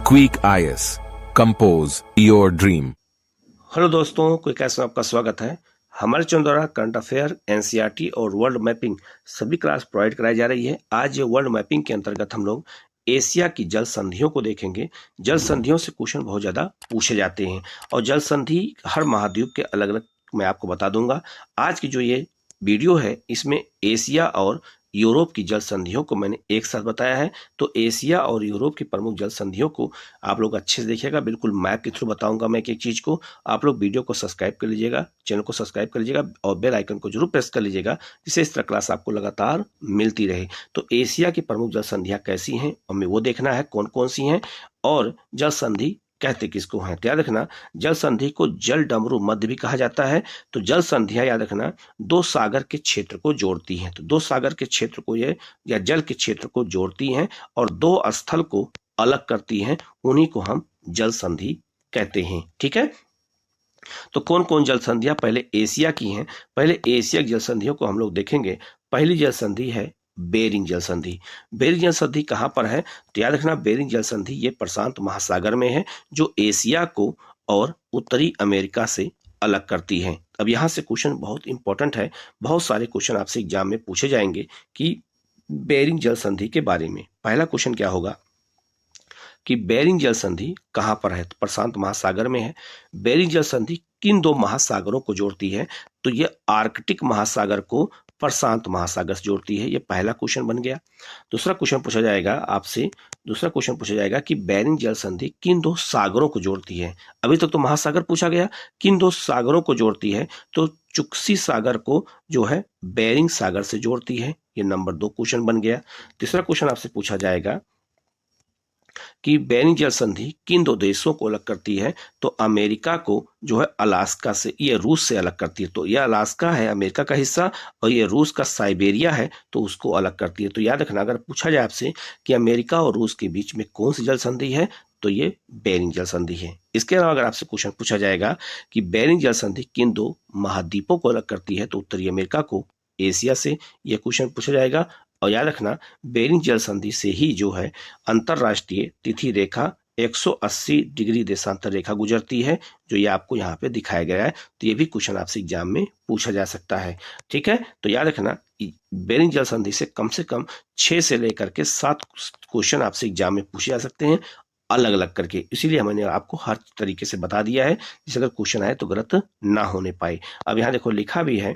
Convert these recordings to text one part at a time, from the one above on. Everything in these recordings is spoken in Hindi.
Quick IAS compose your dream. Hello दोस्तों, क्विक आईएएस में आपका स्वागत है। हमारे चैनल द्वारा करंट अफेयर, एनसीईआरटी और वर्ल्ड मैपिंग सभी क्लास प्रोवाइड कराई जा रही है। आज ये वर्ल्ड मैपिंग के अंतर्गत हम लोग एशिया की जल संधियों को देखेंगे। जल संधियों से क्वेश्चन बहुत ज्यादा पूछे जाते हैं और जल संधि हर महाद्वीप के अलग अलग मैं आपको बता दूंगा। आज की जो ये वीडियो है इसमें एशिया और यूरोप की जल संधियों को मैंने एक साथ बताया है। तो एशिया और यूरोप की प्रमुख जल संधियों को आप लोग अच्छे से देखिएगा, बिल्कुल मैप के थ्रू बताऊंगा मैं एक एक चीज को। आप लोग वीडियो को सब्सक्राइब कर लीजिएगा, चैनल को सब्सक्राइब कर लीजिएगा और बेल आइकन को जरूर प्रेस कर लीजिएगा, जिससे इस तरह क्लास आपको लगातार मिलती रहे। तो एशिया की प्रमुख जल संधियां कैसी हैं हमें वो देखना है, कौन कौन सी हैं और जल संधि कहते किसको हैं। तो याद रखना, जल संधि को जल डमरू मध्य भी कहा जाता है। तो जल संधियां याद रखना दो सागर के क्षेत्र को जोड़ती हैं। तो दो सागर के क्षेत्र को ये या जल के क्षेत्र को जोड़ती हैं और दो स्थल को अलग करती हैं, उन्हीं को हम जल संधि कहते हैं। ठीक है, तो कौन कौन जल संधियां पहले एशिया की हैं। पहले एशिया की जल संधियों को हम लोग देखेंगे। पहली जल संधि है बेरिंग जल संधि। बेरिंग जल संधि कहां पर है तो याद रखना, बेरिंग जल संधि ये प्रशांत महासागर में है, जो एशिया को और उत्तरी अमेरिका से अलग करती है। अब यहां से क्वेश्चन बहुत इंपॉर्टेंट है, बहुत सारे क्वेश्चन आपसे एग्जाम में पूछे जाएंगे कि बेरिंग जल संधि के बारे में। पहला क्वेश्चन क्या होगा कि बेरिंग जल संधि कहां पर है, तो प्रशांत महासागर में है। बेरिंग जल संधि किन दो महासागरों को जोड़ती है, तो ये आर्कटिक महासागर को प्रशांत महासागर से जोड़ती है। ये पहला क्वेश्चन बन गया। दूसरा क्वेश्चन पूछा जाएगा आपसे, दूसरा क्वेश्चन पूछा जाएगा कि बेरिंग जल संधि किन दो सागरों को जोड़ती है। अभी तक तो महासागर पूछा गया, किन दो सागरों को जोड़ती है, तो चुक्सी सागर को जो है बेरिंग सागर से जोड़ती है। ये नंबर 2 क्वेश्चन बन गया। तीसरा क्वेश्चन आपसे पूछा जाएगा कि बेरिंग जल संधि किन दो देशों को अलग करती है, तो अमेरिका को जो है अलास्का से, ये रूस से अलग करती है। तो यह अलास्का है अमेरिका का हिस्सा और ये रूस का साइबेरिया है, तो उसको अलग करती है। तो याद रखना, अगर पूछा जाए आपसे कि अमेरिका और रूस के बीच में कौन सी जल संधि है, तो ये बेरिंग जल संधि है। इसके अलावा अगर आपसे क्वेश्चन पूछा जाएगा कि बेरिंग जल संधि किन दो महाद्वीपों को अलग करती है, तो उत्तरी अमेरिका को एशिया से, यह क्वेश्चन पूछा जाएगा। और याद रखना, बेरिंग जल संधि से ही जो है अंतरराष्ट्रीय तिथि रेखा 180 डिग्री देशांतर रेखा गुजरती है, जो ये आपको यहाँ पे दिखाया गया है। तो ये भी क्वेश्चन आपसे एग्जाम में पूछा जा सकता है। ठीक है, तो याद रखना, बेरिंग जल संधि से कम 6 से लेकर के 7 क्वेश्चन आपसे एग्जाम में पूछे जा सकते हैं, अलग अलग करके। इसीलिए मैंने आपको हर तरीके से बता दिया है, जिससे अगर क्वेश्चन आए तो गलत ना होने पाए। अब यहाँ देखो लिखा भी है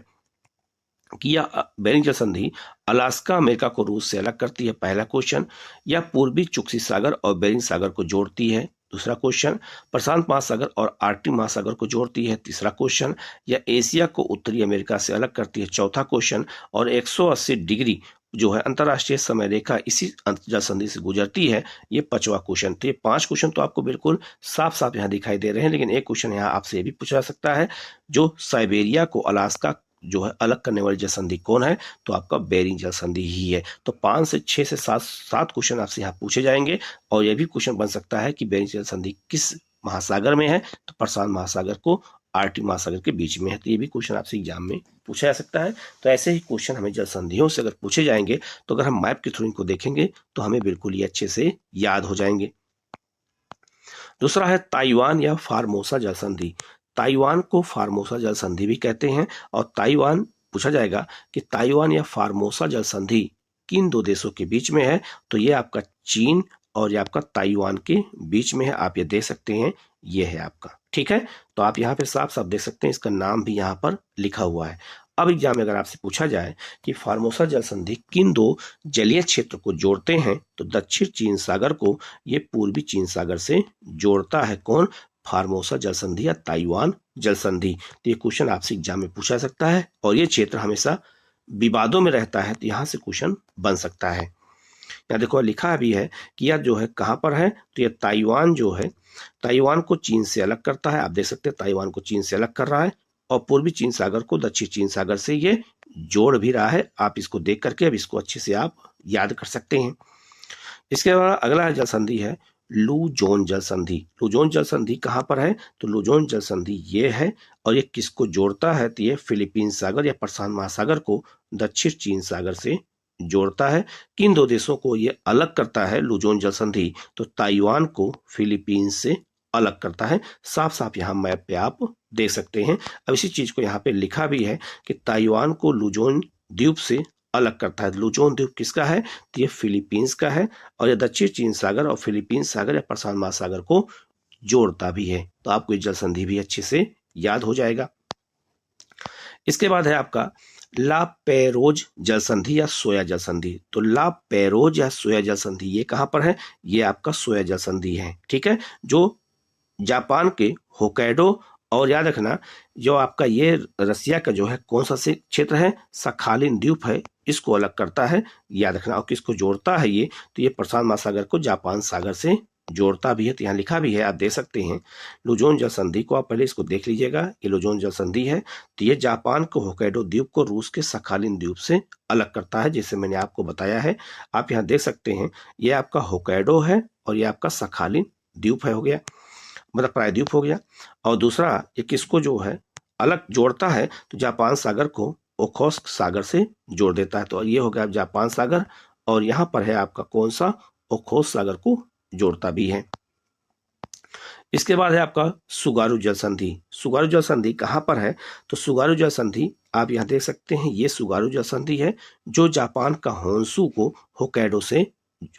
कि यह बेरिंग जल संधि अलास्का अमेरिका को रूस से अलग करती है, पहला क्वेश्चन। या पूर्वी चुक्सी सागर और बेरिंग सागर को जोड़ती है, दूसरा क्वेश्चन। प्रशांत महासागर और आर्कटिक महासागर को जोड़ती है, तीसरा क्वेश्चन। या एशिया को उत्तरी अमेरिका से अलग करती है, चौथा क्वेश्चन। और 180 डिग्री जो है अंतरराष्ट्रीय समय रेखा इसी जल संधि से गुजरती है, ये 5वां क्वेश्चन। तो ये 5 क्वेश्चन तो आपको बिल्कुल साफ साफ यहाँ दिखाई दे रहे हैं, लेकिन एक क्वेश्चन यहाँ आपसे ये भी पूछा जा सकता है, जो साइबेरिया को अलास्का जो है अलग करने वाली जल संधि कौन है, तो आपका बेरिंग जल संधि ही है। तो 5 से 6 से 7 क्वेश्चन आपसे यहाँ पूछे जाएंगे। और यह भी क्वेश्चन बन सकता है कि बेरिंग जल संधि किस महासागर में है, तो प्रशांत महासागर को आर्कटिक महासागर के बीच में है। तो ये भी क्वेश्चन आपसे एग्जाम में पूछा जा सकता है। तो ऐसे ही क्वेश्चन हमें जल संधियों से अगर पूछे जाएंगे, तो अगर हम मैप के थ्रू इनको देखेंगे तो हमें बिल्कुल ये अच्छे से याद हो जाएंगे। दूसरा है ताइवान या फार्मोसा जल संधि। ताइवान को फार्मोसा जल संधि भी कहते हैं। और ताइवान पूछा जाएगा कि ताइवान या फार्मोसा जल संधि किन दो देशों के बीच में है, तो ये आपका चीन और ये आपका ताइवान के बीच में है। आप ये देख सकते हैं, ये है आपका। ठीक है, तो आप यहाँ पे साफ साफ देख सकते हैं, इसका नाम भी यहाँ पर लिखा हुआ है। अब एग्जाम में अगर आपसे पूछा जाए कि फार्मोसा जल संधि किन दो जलीय क्षेत्र को जोड़ते हैं, तो दक्षिण चीन सागर को ये पूर्वी चीन सागर से जोड़ता है। कौन? फार्मोसा जल संधि या ताइवान जल संधि। तो ये क्वेश्चन आपसे एग्जाम में पूछा सकता है और ये क्षेत्र हमेशा विवादों में रहता है, तो यहां से क्वेश्चन बन सकता है। यहाँ देखो लिखा भी है कि यह जो है कहां पर है, तो यह ताइवान जो है, ताइवान को चीन से अलग करता है। आप देख सकते हैं ताइवान को चीन से अलग कर रहा है और पूर्वी चीन सागर को दक्षिण चीन सागर से ये जोड़ भी रहा है। आप इसको देख करके अब इसको अच्छे से आप याद कर सकते हैं। इसके बाद अगला जल संधि है लुजोन जल संधि। लुजोन जल संधि कहां पर है, तो लुजोन जल संधि ये है और ये किसको जोड़ता है, तो ये फिलीपींस सागर या प्रशांत महासागर को दक्षिण चीन सागर से जोड़ता है। किन दो देशों को ये अलग करता है लुजोन जल संधि? तो ताइवान को फिलीपींस से अलग करता है। साफ साफ यहाँ मैप पे आप देख सकते हैं। अब इसी चीज को यहाँ पे लिखा भी है कि ताइवान को लुजोन द्वीप से अलग करता है। लुजोन द्वीप किसका है? तो ये फिलीपींस का है और ये दक्षिण चीन सागर और फिलीपींस सागर या प्रशांत महासागर को जोड़ता भी है। तो आपको ये जल संधि भी अच्छे से याद हो जाएगा। इसके बाद है आपका ला पेरोज जल संधि या सोया जल संधि। तो ला पेरोज या सोया जल संधि ये कहां पर है? ये आपका सोया जल संधि है, ठीक है, जो जापान के होक्काइडो और याद रखना जो आपका ये रसिया का जो है कौन सा से क्षेत्र है? सखालिन द्वीप है, इसको अलग करता है, याद रखना। और किसको जोड़ता है ये? तो ये प्रशांत महासागर को जापान सागर से जोड़ता भी है। तो यहाँ लिखा भी है, आप देख सकते हैं लुजोन जल संधि को। आप पहले इसको देख लीजिएगा, ये लुजोन जल संधि है। तो ये जापान को होक्काइडो द्वीप को रूस के सखालिन द्वीप से अलग करता है, जैसे मैंने आपको बताया है। आप यहाँ देख सकते हैं ये आपका होक्काइडो है और ये आपका सखालिन द्वीप है, हो गया, मतलब प्रायद्वीप हो गया। और दूसरा ये किसको जो है अलग जोड़ता है? तो जापान सागर को ओखोत्स्क सागर से जोड़ देता है। तो ये हो गया जापान सागर और यहाँ पर है आपका कौन सा? ओखोत्स्क सागर को जोड़ता भी है। इसके बाद है आपका सुगारू जल संधि। सुगारू जल संधि कहाँ पर है? तो सुगारू जल संधि आप यहाँ देख सकते हैं, ये सुगारू जल संधि है जो जापान का होन्शु को होक्काइडो से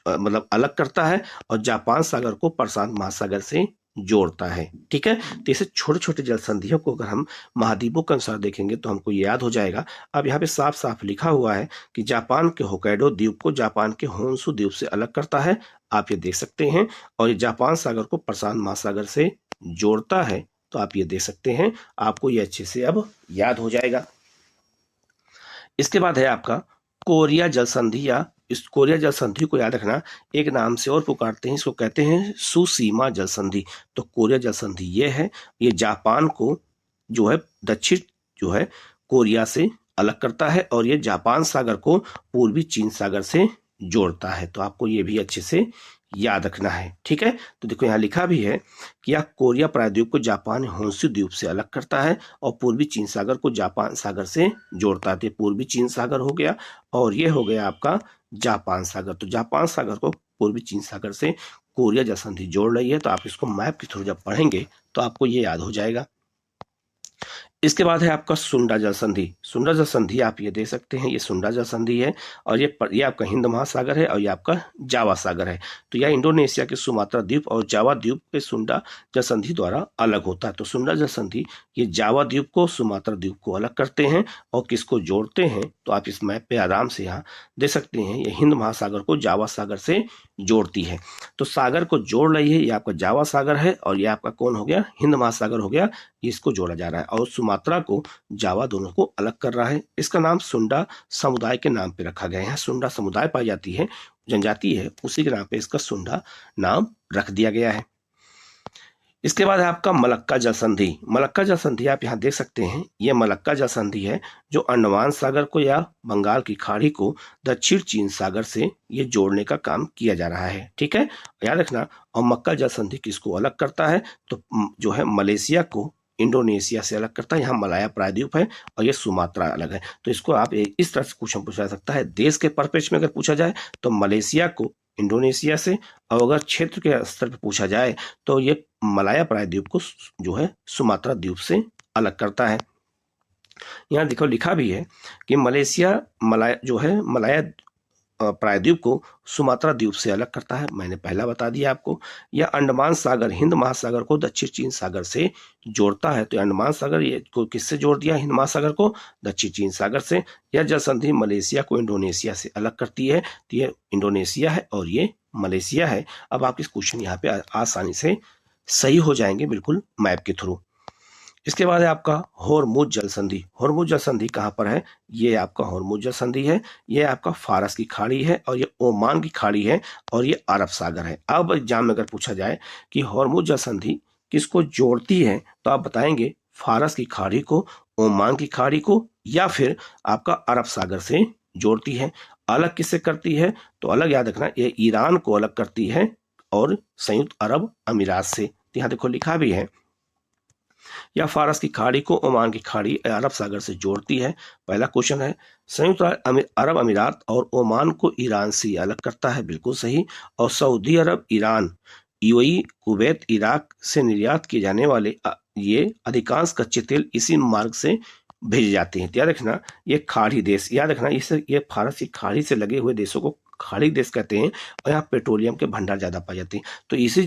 मतलब अलग करता है और जापान सागर को प्रशांत महासागर से जोड़ता है, ठीक है। तो ऐसे छोटे छोटे जल संधियों को अगर हम महाद्वीपों के अनुसार देखेंगे तो हमको याद हो जाएगा। अब यहाँ पे साफ साफ लिखा हुआ है कि जापान के होक्काइडो द्वीप को जापान के होन्शु द्वीप से अलग करता है, आप ये देख सकते हैं। और ये जापान सागर को प्रशांत महासागर से जोड़ता है, तो आप ये देख सकते हैं। आपको ये अच्छे से अब याद हो जाएगा। इसके बाद है आपका कोरिया जल संधि या इस कोरिया जल संधि को याद रखना, एक नाम से और पुकारते हैं, इसको कहते हैं सुसीमा जल संधि। तो कोरिया जल संधि ये है, ये जापान को जो है दक्षिण जो है कोरिया से अलग करता है और ये जापान सागर को पूर्वी चीन सागर से जोड़ता है। तो आपको ये भी अच्छे से याद रखना है, ठीक है। तो देखो यहाँ लिखा भी है कि यह कोरिया प्रायद्वीप को जापान होन्शु द्वीप से अलग करता है और पूर्वी चीन सागर को जापान सागर से जोड़ता है। पूर्वी चीन सागर हो गया और ये हो गया आपका जापान सागर। तो जापान सागर को पूर्वी चीन सागर से कोरिया जल संधि जोड़ रही है। तो आप इसको मैप के थ्रू जब पढ़ेंगे तो आपको ये याद हो जाएगा। इसके बाद है आपका सुंडा जल संधि। सुंडा जल संधि आप ये देख सकते हैं, ये सुंडा जल संधि है और ये आपका हिंद महासागर है और ये आपका जावा सागर है। तो यह इंडोनेशिया के सुमात्रा द्वीप और जावा द्वीप के सुंडा जल संधि द्वारा अलग होता है। तो सुंडा जल संधि ये जावा द्वीप को सुमात्रा द्वीप को अलग करते हैं और किसको जोड़ते हैं? तो आप इस मैप पे आराम से यहाँ देख सकते हैं, ये हिंद महासागर को जावा सागर से जोड़ती है। तो सागर को जोड़ रही है, ये आपका जावा सागर है और ये आपका कौन हो गया? हिंद महासागर हो गया। इसको जोड़ा जा रहा है और सुमात्रा को जावा दोनों को अलग कर रहा है। इसका नाम सुंडा समुदाय के नाम पे रखा गया है। सुंडा समुदाय पाई जाती है, जनजाति है, उसी के नाम पे इसका सुंडा नाम रख दिया गया है। इसके बाद है आपका मलक्का जल संधि। मलक्का जल संधि आप यहाँ देख सकते हैं, ये मलक्का जल संधि है जो अंडमान सागर को या बंगाल की खाड़ी को दक्षिण चीन सागर से ये जोड़ने का काम किया जा रहा है, ठीक है, याद रखना। और मक्का जल संधि किसको अलग करता है? तो जो है मलेशिया को इंडोनेशिया से अलग करता है। यहाँ मलाया प्रायद्वीप है और ये सुमात्रा अलग है। तो इसको आप इस तरह से क्वेश्चन पूछा जा सकता है, देश के परिप्रेक्ष्य में अगर पूछा जाए तो मलेशिया को इंडोनेशिया से, और अगर क्षेत्र के स्तर पर पूछा जाए तो ये मलाया प्रायद्वीप को जो है सुमात्रा द्वीप से अलग करता है। यहाँ देखो लिखा भी है कि मलेशिया मलाया जो है मलाया प्रायद्वीप को सुमात्रा द्वीप से अलग करता है, मैंने पहला बता दिया आपको। यह अंडमान सागर हिंद महासागर को दक्षिण चीन सागर से जोड़ता है। तो अंडमान सागर ये को किससे जोड़ दिया? हिंद महासागर को दक्षिण चीन सागर से। यह जल संधि मलेशिया को इंडोनेशिया से अलग करती है। तो ये इंडोनेशिया है और ये मलेशिया है। अब आप इस क्वेश्चन यहाँ पे आसानी से सही हो जाएंगे बिल्कुल मैप के थ्रू। इसके बाद है आपका होर्मुज जल संधि। होर्मुज जल संधि कहाँ पर है? ये आपका होर्मुज जल संधि है, ये आपका फारस की खाड़ी है और ये ओमान की खाड़ी है और ये अरब सागर है। अब एग्जाम में अगर पूछा जाए कि होर्मुज जल संधि किसको जोड़ती है, तो आप बताएंगे फारस की खाड़ी को, ओमान की खाड़ी को, या फिर आपका अरब सागर से जोड़ती है। अलग किससे करती है? तो अलग याद रखना, ये ईरान को अलग करती है और संयुक्त अरब अमीरात से। यहाँ देखो लिखा भी है या फारस की खाड़ी को ओमान की खाड़ी या अरब सागर से जोड़ती है? पहला क्वेश्चन है। संयुक्त अरब अमीरात और ओमान को ईरान से अलग करता है, बिल्कुल सही। और सऊदी अरब, ईरान, यूएई, कुवैत, इराक से निर्यात किए जाने वाले ये अधिकांश कच्चे तेल इसी मार्ग से भेजे जाते हैं। याद रखना, ये खाड़ी देश, याद रखना ये फारस की खाड़ी से लगे हुए देशों को खाड़ी देश कहते हैं, और यहाँ पेट्रोलियम के भंडार ज्यादा पाए जाते हैं। तो इसी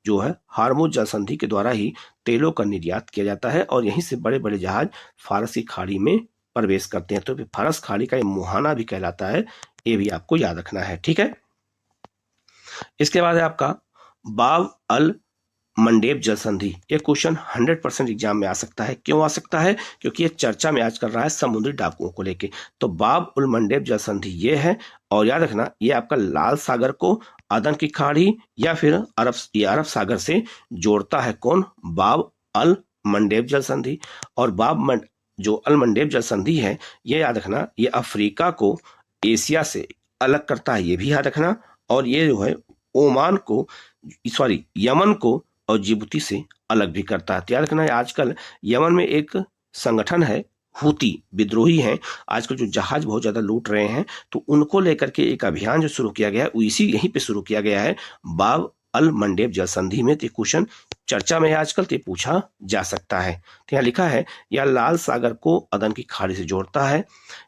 जो है हार्मुज जल संधि के द्वारा ही तेलों का निर्यात किया जाता है, और यहीं से बड़े बड़े जहाज फारस की खाड़ी में प्रवेश करते हैं। तो फारस खाड़ी का ये मुहाना भी कहलाता है, ये भी आपको याद रखना है, ठीक है। इसके बाद है आपका बाब अल मंडेब जल संधि। ये क्वेश्चन 100% एग्जाम में आ सकता है। क्यों आ सकता है? क्योंकि ये चर्चा में आज कर रहा है समुद्री डाकुओं को लेके। तो बाब उल मंडेब जल संधि ये है, और याद रखना ये आपका लाल सागर को अदन की खाड़ी या फिर अरब सागर से जोड़ता है। कौन? बाब अल मंडेब जल संधि। और जो अल मंडेब जल संधि है, ये याद रखना ये अफ्रीका को एशिया से अलग करता है, ये भी याद रखना। और ये जो है ओमान को, सॉरी, यमन को और जिबूती से अलग भी करता है। तो याद रखना आजकल यमन में एक संगठन है, हूती विद्रोही हैं, आजकल जो जहाज बहुत ज्यादा लूट रहे हैं, तो उनको लेकर के एक अभियान जो शुरू किया गया है, इसी यहीं पे शुरू किया गया है, बाब अल मंडेब जल संधि में। तो क्वेश्चन चर्चा में है आजकल, तो पूछा जा सकता है। तो यहाँ लिखा है, या लाल सागर को अदन की खाड़ी से जोड़ता है,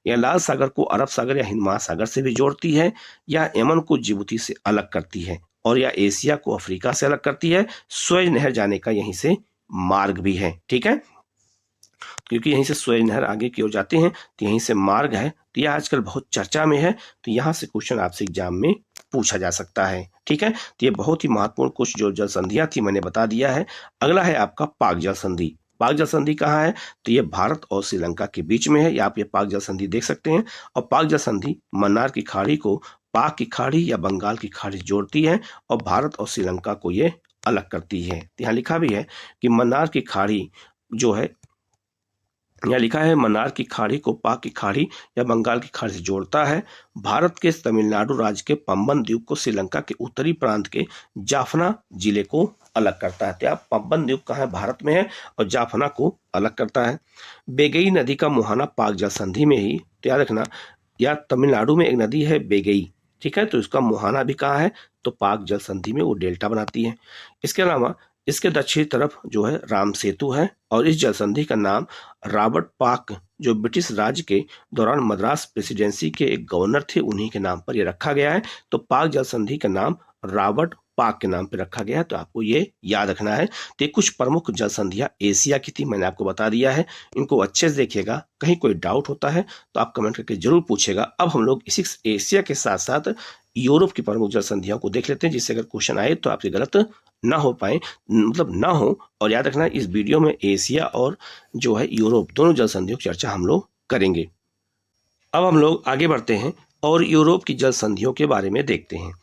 या लाल सागर को अरब सागर या हिंद महासागर से भी जोड़ती है, या यमन को जिबूती से अलग करती है, और या एशिया को अफ्रीका से अलग करती है। स्वेज नहर जाने का यहीं से मार्ग भी है, ठीक है, क्योंकि यहीं से स्वेज नहर आगे की ओर जाते हैं, तो यहीं से मार्ग है। तो यह आजकल बहुत चर्चा में है, तो यहां से क्वेश्चन आपसे एग्जाम में पूछा जा सकता है, ठीक है। तो ये बहुत ही महत्वपूर्ण कुछ जो जल संधियां थी मैंने बता दिया है। अगला है आपका पाक जल संधि। पाक जल संधि कहाँ है? तो ये भारत और श्रीलंका के बीच में है, या आप ये पाक जल संधि देख सकते हैं। और पाक जल संधि मन्नार की खाड़ी को पाक की खाड़ी या बंगाल की खाड़ी जोड़ती है, और भारत और श्रीलंका को ये अलग करती है। यहाँ लिखा भी है कि मन्नार की खाड़ी जो है, यहाँ लिखा है मन्नार की खाड़ी को पाक की खाड़ी या बंगाल की खाड़ी से जोड़ता है। भारत के तमिलनाडु राज्य के पंबन द्वीप को श्रीलंका के उत्तरी प्रांत के जाफना जिले को अलग करता है। तो आप पंबन द्वीप कहाँ है? भारत में है, और जाफना को अलग करता है। बेगई नदी का मुहाना पाक जल संधि में ही, तो याद रखना, या तमिलनाडु में एक नदी है बेगई, ठीक है, तो इसका मुहाना भी कहाँ है? तो पाक जल संधि में वो डेल्टा बनाती है। इसके अलावा इसके दक्षिणी तरफ जो है राम सेतु है, और इस जल संधि का नाम रॉबर्ट पाक, जो ब्रिटिश राज के दौरान मद्रास प्रेसिडेंसी के एक गवर्नर थे, उन्हीं के नाम पर यह रखा गया है। तो पाक जल संधि का नाम रॉबर्ट पाक के नाम पे रखा गया है, तो आपको ये याद रखना है। तो कुछ प्रमुख जल संधियां एशिया की थी, मैंने आपको बता दिया है, इनको अच्छे से देखिएगा। कहीं कोई डाउट होता है तो आप कमेंट करके जरूर पूछेगा। अब हम लोग इसी एशिया के साथ साथ यूरोप की प्रमुख जल संधियों को देख लेते हैं, जिससे अगर क्वेश्चन आए तो आपसे गलत ना हो पाए, मतलब ना हो। और याद रखना इस वीडियो में एशिया और जो है यूरोप दोनों जल संधियों की चर्चा हम लोग करेंगे। अब हम लोग आगे बढ़ते हैं और यूरोप की जल संधियों के बारे में देखते हैं।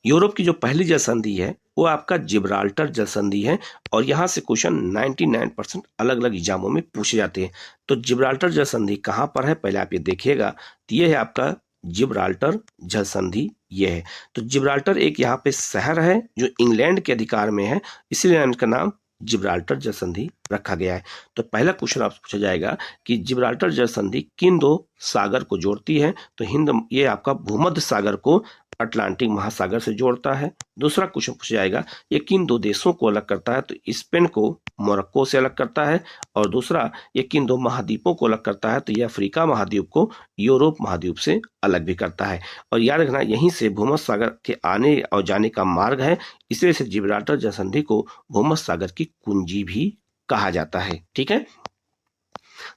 यूरोप की जो पहली जल संधि है वो आपका जिब्राल्टर जल संधि है, और यहाँ से क्वेश्चन 99% अलग अलग एग्जामों में पूछे जाते हैं। तो जिब्राल्टर जल संधि कहाँ पर है, पहले आप ये देखिएगा। तो ये है आपका जिब्राल्टर जल संधि, ये है। तो जिब्राल्टर एक यहाँ पे शहर है जो इंग्लैंड के अधिकार में है, इसीलिए इनका नाम जिब्राल्टर जल संधि रखा गया है। तो पहला क्वेश्चन आपसे पूछा जाएगा कि जिब्राल्टर जल संधि किन दो सागर को जोड़ती है? तो हिंद, ये आपका भूमध्य सागर को अटलांटिक महासागर से जोड़ता है। दूसरा क्वेश्चन पूछा जाएगा ये किन दो देशों को अलग करता है? तो स्पेन को मोरक्को से अलग करता है। और दूसरा, ये किन दो महाद्वीपों को अलग करता है? तो ये अफ्रीका महाद्वीप को यूरोप महाद्वीप से अलग भी करता है। और याद रखना यहीं से भूमध्य सागर के आने और जाने का मार्ग है, इसलिए से जिब्राल्टर जल संधि को भूमध्य सागर की कुंजी भी कहा जाता है, ठीक है।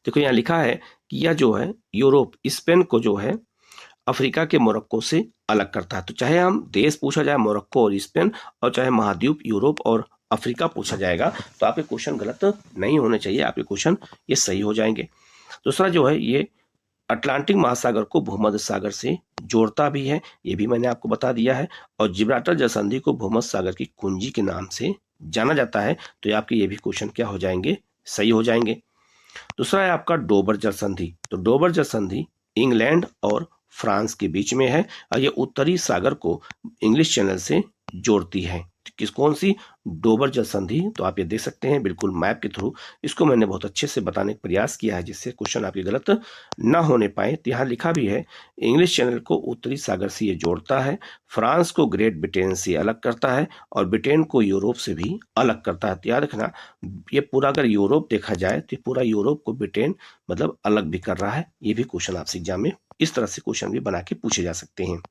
देखो यहाँ लिखा है कि यह जो है यूरोप स्पेन को जो है अफ्रीका के मोरक्को से अलग करता है। तो चाहे हम देश पूछा जाए मोरक्को और स्पेन, और चाहे महाद्वीप यूरोप और अफ्रीका पूछा जाएगा, तो आपके क्वेश्चन गलत नहीं होने चाहिए, आपके क्वेश्चन ये सही हो जाएंगे। दूसरा जो है ये अटलांटिक महासागर को भूमध्य सागर से जोड़ता भी है, ये भी मैंने आपको बता दिया है। और जिब्राल्टर जल संधि को भूमध्य सागर की कुंजी के नाम से जाना जाता है, तो आपके ये भी क्वेश्चन क्या हो जाएंगे? सही हो जाएंगे। दूसरा है आपका डोबर जल संधि। तो डोबर जल संधि इंग्लैंड और फ्रांस के बीच में है, और ये उत्तरी सागर को इंग्लिश चैनल से जोड़ती है। कौन सी? डोबर जल संधि। तो आप ये देख सकते हैं बिल्कुल मैप के थ्रू इसको मैंने बहुत अच्छे से बताने का प्रयास किया है जिससे क्वेश्चन आपके गलत ना होने पाए। तो यहाँ लिखा भी है इंग्लिश चैनल को उत्तरी सागर से ये जोड़ता है, फ्रांस को ग्रेट ब्रिटेन से अलग करता है और ब्रिटेन को यूरोप से भी अलग करता है। तो याद रखना ये पूरा अगर यूरोप देखा जाए तो पूरा यूरोप को ब्रिटेन मतलब अलग भी कर रहा है। ये भी क्वेश्चन आपसे एग्जाम में इस तरह से क्वेश्चन भी बना के पूछे जा सकते हैं।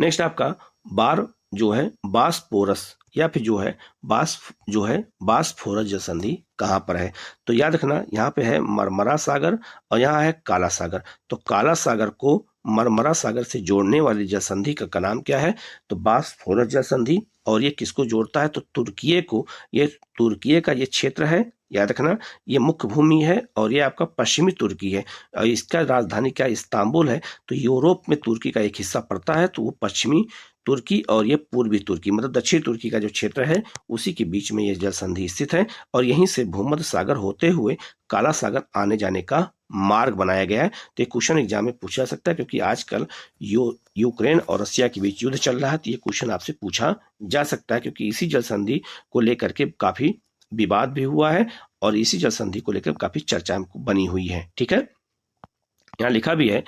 नेक्स्ट आपका बार जो है बासपोरस या फिर जो है बासफोरस जल संधि कहाँ पर है? तो याद रखना यहाँ पे है मरमरा सागर और यहाँ है काला सागर। तो काला सागर को मरमरा सागर से जोड़ने वाली जल संधि का नाम क्या है? तो बासफोरस जल संधि। और ये किसको जोड़ता है? तो तुर्की को। ये तुर्की का ये क्षेत्र है, याद रखना ये मुख्य भूमि है और ये आपका पश्चिमी तुर्की है और इसका राजधानी क्या? इस्तांबुल है। तो यूरोप में तुर्की का एक हिस्सा पड़ता है तो वो पश्चिमी तुर्की और ये पूर्वी तुर्की मतलब दक्षिण तुर्की का जो क्षेत्र है उसी के बीच में ये जल संधि स्थित है और यहीं से भूमध्य सागर होते हुए काला सागर आने जाने का मार्ग बनाया गया है। तो ये क्वेश्चन एग्जाम में पूछा जा सकता है क्योंकि आजकल यूक्रेन और रशिया के बीच युद्ध चल रहा है। तो ये क्वेश्चन आपसे पूछा जा सकता है क्योंकि इसी जल संधि को लेकर के काफी विवाद भी हुआ है और इसी जल संधि को लेकर काफी चर्चा बनी हुई है। ठीक है, यहाँ लिखा भी है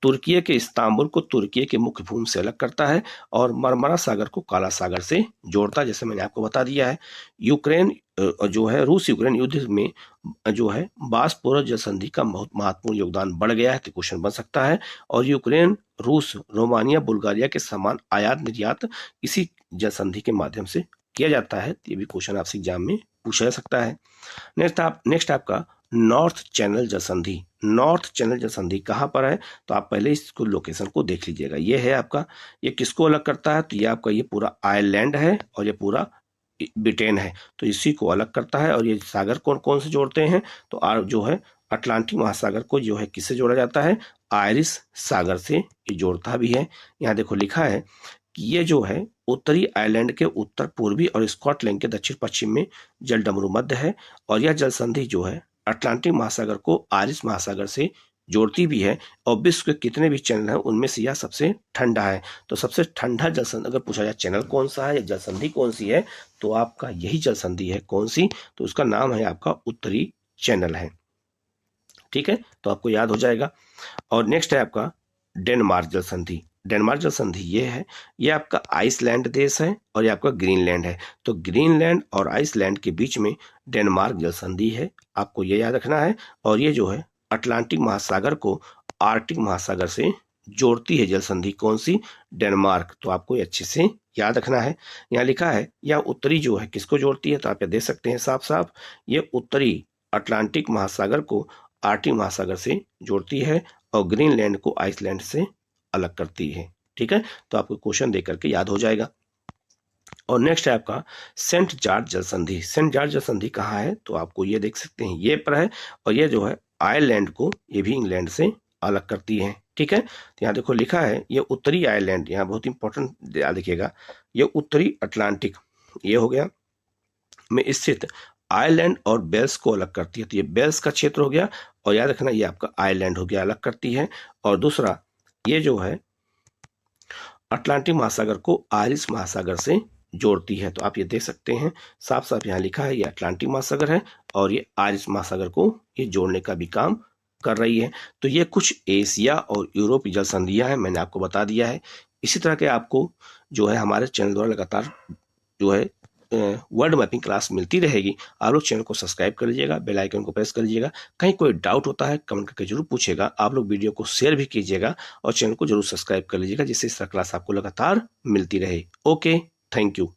तुर्की के इस्तांबुल को तुर्की के मुख्य भूमि से अलग करता है और मरमरा सागर को काला सागर से जोड़ता है, जैसे मैंने आपको बता दिया है। यूक्रेन जो है रूस यूक्रेन युद्ध में जो है बासपोरस जल संधि का बहुत महत्वपूर्ण योगदान बढ़ गया है, तो क्वेश्चन बन सकता है। और यूक्रेन रूस रोमानिया बुल्गारिया के समान आयात निर्यात इसी जल संधि के माध्यम से किया जाता है। ये भी क्वेश्चन आपसे एग्जाम में पूछा जा सकता है। नेक्स्ट आपका नॉर्थ चैनल जल संधि। नॉर्थ चैनल जल संधि कहाँ पर है? तो आप पहले इसको लोकेशन को देख लीजिएगा। ये है आपका, ये किसको अलग करता है? तो ये आपका ये पूरा आयरलैंड है और ये पूरा ब्रिटेन है, तो इसी को अलग करता है। और ये सागर कौन कौन से जोड़ते हैं? तो जो है अटलांटिक महासागर को जो है किससे जोड़ा जाता है? आयरिश सागर से ये जोड़ता भी है। यहाँ देखो लिखा है कि ये जो है उत्तरी आयरलैंड के उत्तर पूर्वी और स्कॉटलैंड के दक्षिण पश्चिम में जल डमरू मध्य है और यह जल संधि जो है अटलांटिक महासागर को आयरिश महासागर से जोड़ती भी है। और विश्व के कितने भी चैनल हैं उनमें से यह सबसे ठंडा है। तो सबसे ठंडा जल संधि अगर पूछा जाए चैनल कौन सा है या जल संधि कौन सी है तो आपका यही जल संधि है। कौन सी? तो उसका नाम है आपका उत्तरी चैनल है। ठीक है, तो आपको याद हो जाएगा। और नेक्स्ट है आपका डेनमार्क जल संधि। डेनमार्क जल संधि ये है, ये आपका आइसलैंड देश है और ये आपका ग्रीनलैंड है। तो ग्रीनलैंड और आइसलैंड के बीच में डेनमार्क जल संधि है, आपको ये याद रखना है। और ये जो है अटलांटिक महासागर को आर्कटिक महासागर से जोड़ती है जल संधि। कौन सी? डेनमार्क। तो आपको ये अच्छे से याद रखना है। यहाँ लिखा है यह उत्तरी जो है किसको जोड़ती है? तो आप ये देख सकते हैं साफ साफ, ये उत्तरी अटलांटिक महासागर को आर्कटिक महासागर से जोड़ती है और ग्रीनलैंड को आइसलैंड से अलग करती है। ठीक है, तो आपको क्वेश्चन देख करके याद हो जाएगा। और नेक्स्ट है आपका सेंट जॉर्ज जल संधि। सेंट जॉर्ज जल संधि कहाँ है? तो आपको ये देख सकते हैं ये पर है और ये जो है आयरलैंड को ये भी इंग्लैंड से अलग करती है। ठीक है, तो यहाँ देखो लिखा है ये उत्तरी आयरलैंड, यहाँ बहुत इंपॉर्टेंट याद रखिएगा, ये उत्तरी अटलांटिक ये हो गया में स्थित आयरलैंड और वेल्स को अलग करती है। तो ये वेल्स का क्षेत्र हो गया और याद रखना ये आपका आयरलैंड हो गया, अलग करती है। और दूसरा ये जो है अटलांटिक महासागर को आयरिश महासागर से जोड़ती है। तो आप ये देख सकते हैं साफ साफ यहाँ लिखा है ये अटलांटिक महासागर है और ये आयरिश महासागर को ये जोड़ने का भी काम कर रही है। तो ये कुछ एशिया और यूरोप की जल संधियां हैं, मैंने आपको बता दिया है। इसी तरह के आपको जो है हमारे चैनल द्वारा लगातार जो है वर्ल्ड मैपिंग क्लास मिलती रहेगी। आप लोग चैनल को सब्सक्राइब कर लीजिएगा, बेल आइकन को प्रेस कर लीजिएगा। कहीं कोई डाउट होता है कमेंट करके जरूर पूछेगा। आप लोग वीडियो को शेयर भी कीजिएगा और चैनल को जरूर सब्सक्राइब कर लीजिएगा जिससे इस तरह क्लास आपको लगातार मिलती रहे। Okay, thank you.